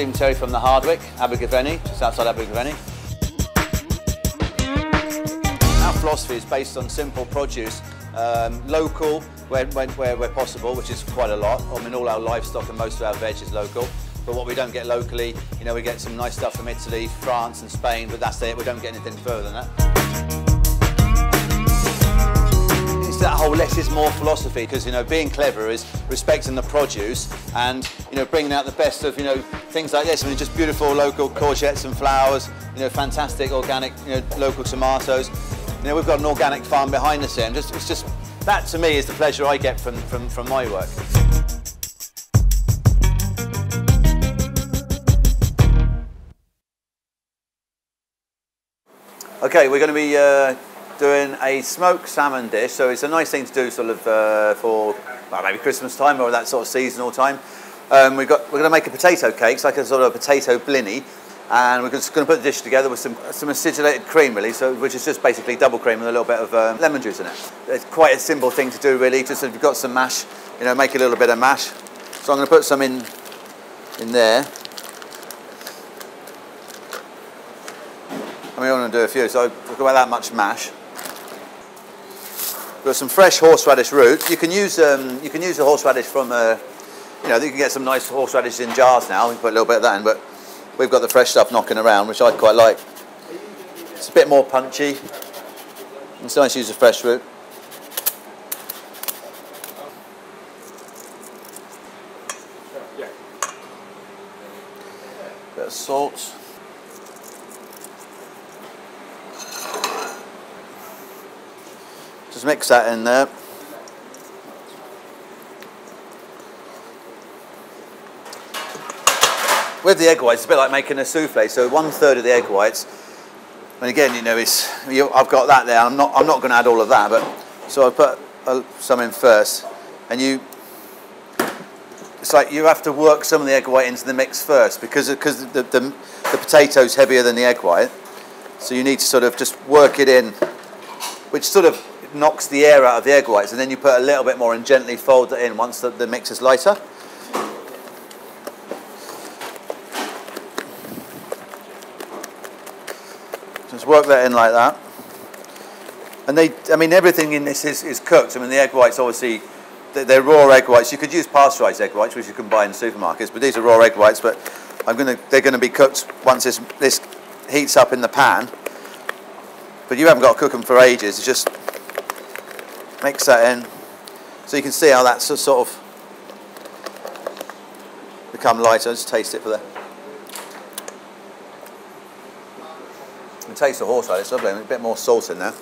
Stephen Terry from the Hardwick, Abergavenny, just outside Abergavenny. Our philosophy is based on simple produce, local where possible, which is quite a lot. I mean, all our livestock and most of our veg is local. But what we don't get locally, you know, we get some nice stuff from Italy, France and Spain, but that's it, we don't get anything further than that. It's that whole less is more philosophy, because, you know, being clever is respecting the produce and, you know, bringing out the best of, you know, things like this. I mean, just beautiful local courgettes and flowers, you know, fantastic organic, you know, local tomatoes. You know, we've got an organic farm behind us here, and it's just, that to me is the pleasure I get from my work. Okay, we're going to be doing a smoked salmon dish, so it's a nice thing to do sort of for well, maybe Christmas time or that sort of seasonal time. We're going to make a potato cake, it's like a sort of a potato blini, and we're just going to put the dish together with some acidulated cream really, so which is just basically double cream with a little bit of lemon juice in it. It's quite a simple thing to do really, just if you've got some mash, you know, make a little bit of mash. So I'm going to put some in there. I mean, I want to do a few, so we've got about that much mash. We've got some fresh horseradish root. You can use the horseradish from, you know, you can get some nice horseradish in jars now. We can put a little bit of that in, but we've got the fresh stuff knocking around, which I quite like. It's a bit more punchy. It's nice to use the fresh root. Bit of salt. Just mix that in there. With the egg whites, it's a bit like making a souffle. So 1/3 of the egg whites, and again, you know, I've got that there. I'm not going to add all of that, but so I put some in first, and it's like you have to work some of the egg white into the mix first because the potato's heavier than the egg white, so you need to sort of just work it in, which sort of knocks the air out of the egg whites, and then you put a little bit more and gently fold it in once the mix is lighter. Just work that in like that. And I mean, everything in this is cooked. I mean, the egg whites, obviously, they're raw egg whites. You could use pasteurised egg whites, which you can buy in supermarkets, but these are raw egg whites, but they're going to be cooked once this heats up in the pan. But you haven't got to cook them for ages. It's just mix that in, so you can see how that's sort of become lighter. Just taste it for that. The taste of horseradish is lovely. A bit more salt in there.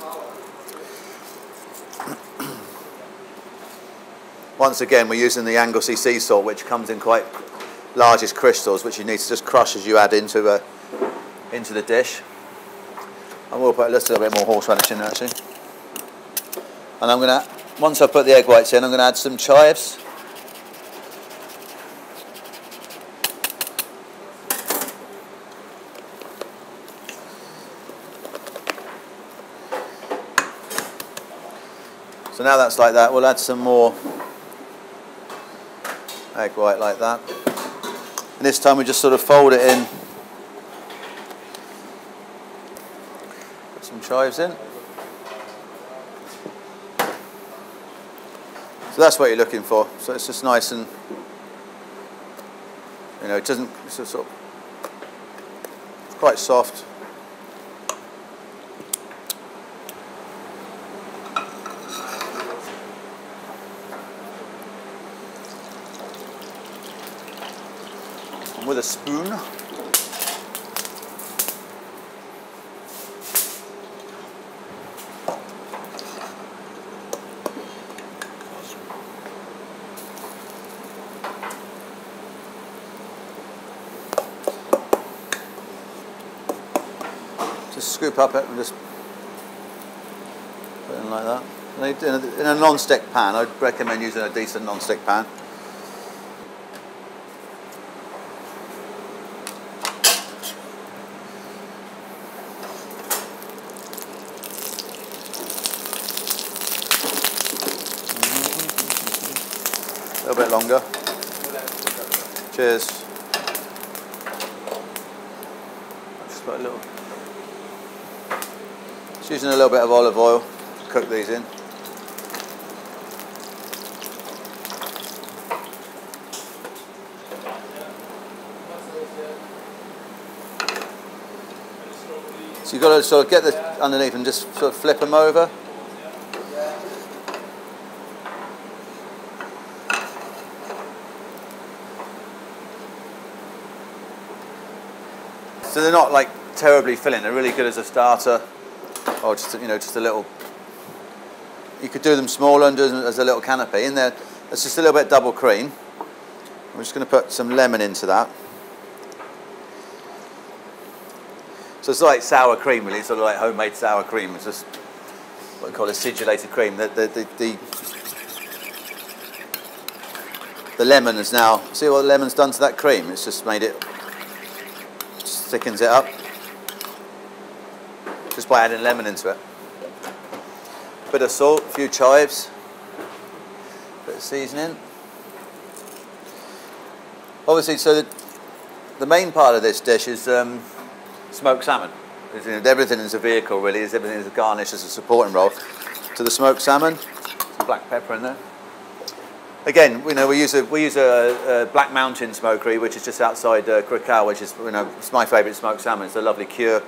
Once again, we're using the Anglesey sea salt, which comes in quite largish crystals, which you need to just crush as you add into the dish. And we'll put a little bit more horseradish in there actually. And I'm going to, once I put the egg whites in, I'm going to add some chives. So now that's like that, we'll add some more egg white like that. And this time we just sort of fold it in. Put some chives in. So that's what you're looking for. So it's just nice and, you know, it doesn't, it's sort of quite soft. And with a spoon. Just scoop up it and just put it in like that. In a non-stick pan, I'd recommend using a decent non-stick pan. A little bit longer. Cheers. Put a little. Just using a little bit of olive oil to cook these in. So you've got to sort of get this underneath and just sort of flip them over. So they're not like terribly filling. They're really good as a starter, or just just a little. You could do them smaller and do them as a little canopy. In there, that's just a little bit double cream. I'm just going to put some lemon into that. So it's like sour cream, really. It's sort of like homemade sour cream. It's just what we call acidulated cream. The lemon is now. See what the lemon's done to that cream? It's just made it. Thickens it up just by adding lemon into it. Bit of salt, a few chives, bit of seasoning. Obviously, so the main part of this dish is smoked salmon. Everything is a vehicle, really. Everything is a garnish, as a supporting role to the smoked salmon. Some black pepper in there. Again, we use a Black Mountain smokery, which is just outside Krakow, which is it's my favourite smoked salmon. It's a lovely cure,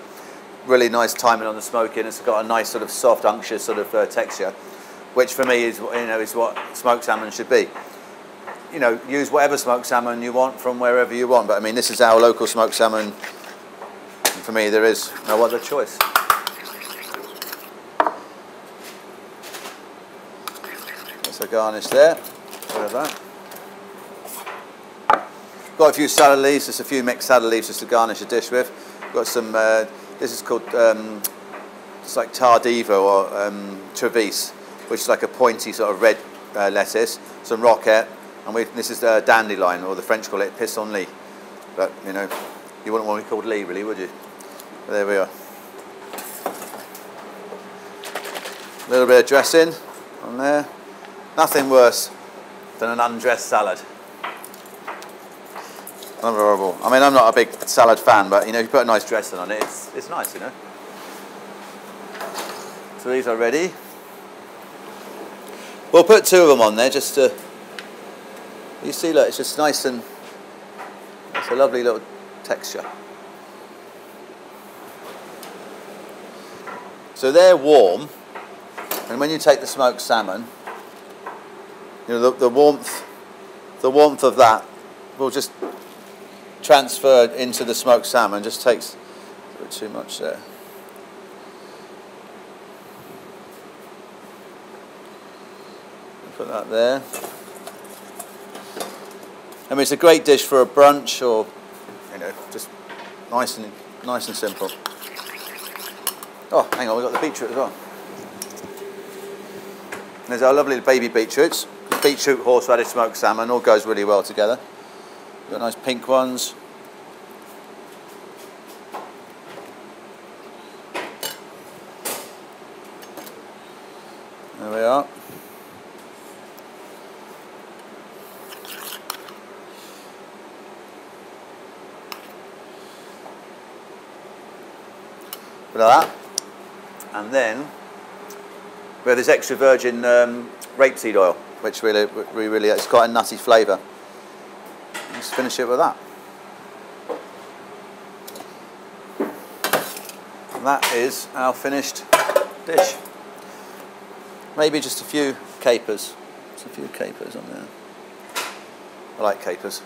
really nice timing on the smoking. It's got a nice sort of soft, unctuous sort of texture, which for me is is what smoked salmon should be. Use whatever smoked salmon you want from wherever you want. But I mean, this is our local smoked salmon. And for me, there is no other choice. That's a garnish there. Of that. Got a few salad leaves, just a few mixed salad leaves just to garnish the dish with. Got some, this is called, it's like tardivo or trevice, which is like a pointy sort of red lettuce, some rocket, and this is dandelion, or the French call it pissenlit. But, you wouldn't want to be called Lee, really, would you? But there we are. A little bit of dressing on there. Nothing worse than an undressed salad. Unbearable. I mean, I'm not a big salad fan, but you put a nice dressing on it, it's nice, So these are ready. We'll put two of them on there just to. You see, look, it's just nice and it's a lovely little texture. So they're warm, and when you take the smoked salmon. The warmth of that will just transfer into the smoked salmon. Just takes a bit too much there. Put that there. I mean, it's a great dish for a brunch, or just nice and simple. Oh, hang on, we've got the beetroot as well. There's our lovely baby beetroots. Beetroot, horseradish, smoked salmon, all goes really well together. Got nice pink ones. There we are. Bit of that. And then we have this extra virgin rapeseed oil, which really, it's quite a nutty flavour. Let's finish it with that. And that is our finished dish. Maybe just a few capers. Just a few capers on there. I like capers.